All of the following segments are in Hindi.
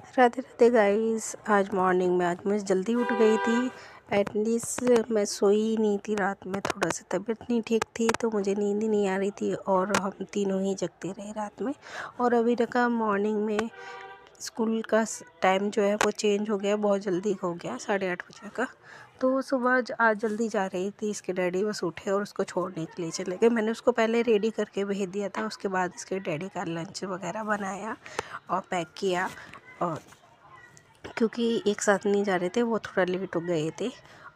राधे राधे गाइस। आज मॉर्निंग में आज मैं जल्दी उठ गई थी। एटलीस्ट मैं सोई ही नहीं थी रात में, थोड़ा सा तबीयत नहीं ठीक थी तो मुझे नींद ही नहीं आ रही थी और हम तीनों ही जगते रहे रात में। और अभी रखा मॉर्निंग में स्कूल का टाइम जो है वो चेंज हो गया, बहुत जल्दी हो गया, 8:30 बजे का। तो सुबह आज जल्दी जा रही थी, इसके डैडी बस उठे और उसको छोड़ने के लिए चले गए। मैंने उसको पहले रेडी करके भेज दिया था, उसके बाद इसके डैडी का लंच वगैरह बनाया और पैक किया। और क्योंकि एक साथ नहीं जा रहे थे, वो थोड़ा लेट हो गए थे।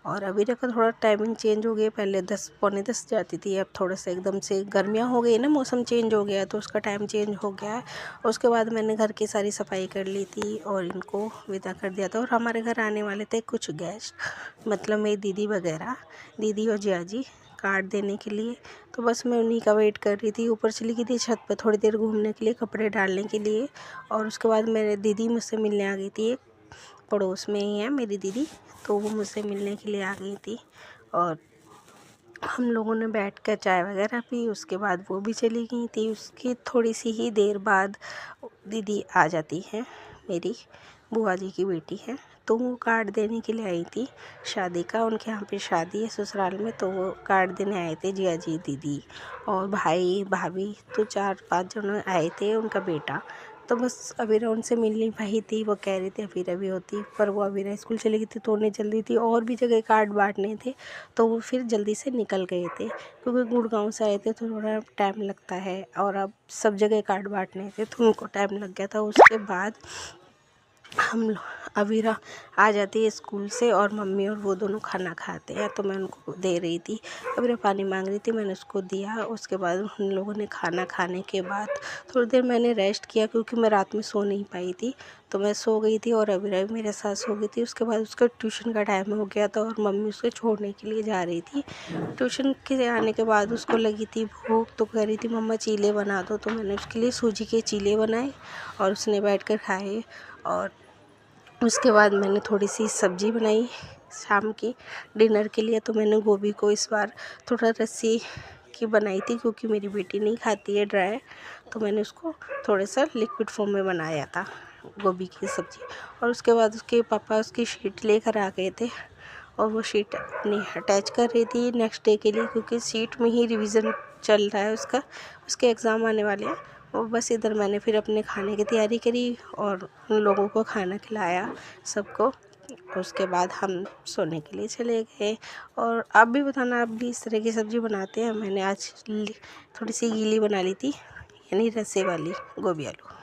और अभी तक थोड़ा टाइमिंग चेंज हो गया, पहले 10 पौने 10 जाती थी, अब थोड़ा सा एकदम से गर्मियाँ हो गई ना, मौसम चेंज हो गया तो उसका टाइम चेंज हो गया है। उसके बाद मैंने घर की सारी सफाई कर ली थी और इनको विदा कर दिया था। और हमारे घर आने वाले थे कुछ गेस्ट, मतलब मेरी दीदी वगैरह, दीदी और जिया जी, कार्ड देने के लिए। तो बस मैं उन्हीं का वेट कर रही थी। ऊपर चली गई थी छत पर थोड़ी देर घूमने के लिए, कपड़े डालने के लिए। और उसके बाद मेरे दीदी मुझसे मिलने आ गई थी, एक पड़ोस में ही है मेरी दीदी, तो वो मुझसे मिलने के लिए आ गई थी। और हम लोगों ने बैठकर चाय वगैरह पी, उसके बाद वो भी चली गई थी। उसकी थोड़ी सी ही देर बाद दीदी आ जाती है, मेरी बुआ जी की बेटी है, तो वो कार्ड देने के लिए आई थी शादी का। उनके यहाँ पे शादी है ससुराल में, तो वो कार्ड देने आए थे जिया जी, दीदी और भाई भाभी, तो 4-5 जन आए थे, उनका बेटा। तो बस अबीरा उनसे मिल नहीं पाई थी, वो कह रही थी अबीरा भी होती, पर वो अबीरा स्कूल चली गई थी तो उन्हें जल्दी थी, और भी जगह कार्ड बांटने थे तो वो फिर जल्दी से निकल गए थे, क्योंकि गुड़गांव से आए थे तो थोड़ा टाइम लगता है और अब सब जगह कार्ड बांटने थे तो उनको टाइम लग गया था। उसके बाद अबीरा आ जाती है स्कूल से और मम्मी और वो दोनों खाना खाते हैं, तो मैं उनको दे रही थी। अबीरा पानी मांग रही थी, मैंने उसको दिया। उसके बाद उन लोगों ने खाना खाने के बाद थोड़ी देर मैंने रेस्ट किया, क्योंकि मैं रात में सो नहीं पाई थी, तो मैं सो गई थी और अबीरा भी मेरे साथ सो गई थी। उसके बाद उसका ट्यूशन का टाइम हो गया था और मम्मी उसको छोड़ने के लिए जा रही थी। ट्यूशन के आने के बाद उसको लगी थी भूख, तो कह रही थी मम्मा चीले बना दो, तो मैंने उसके लिए सूजी के चीले बनाए और उसने बैठ कर खाए। और उसके बाद मैंने थोड़ी सी सब्ज़ी बनाई शाम की डिनर के लिए, तो मैंने गोभी को इस बार थोड़ा रस्सी की बनाई थी, क्योंकि मेरी बेटी नहीं खाती है ड्राई, तो मैंने उसको थोड़ा सा लिक्विड फॉर्म में बनाया था गोभी की सब्ज़ी। और उसके बाद उसके पापा उसकी शीट लेकर आ गए थे और वो शीट अपनी अटैच कर रही थी नेक्स्ट डे के लिए, क्योंकि शीट में ही रिवीजन चल रहा है उसका, उसके एग्ज़ाम आने वाले हैं। और बस इधर मैंने फिर अपने खाने की तैयारी करी और उन लोगों को खाना खिलाया सबको। उसके बाद हम सोने के लिए चले गए। और आप भी बताना, आप भी इस तरह की सब्ज़ी बनाते हैं? मैंने आज थोड़ी सी गीली बना ली थी, यानी रसे वाली गोभी आलू।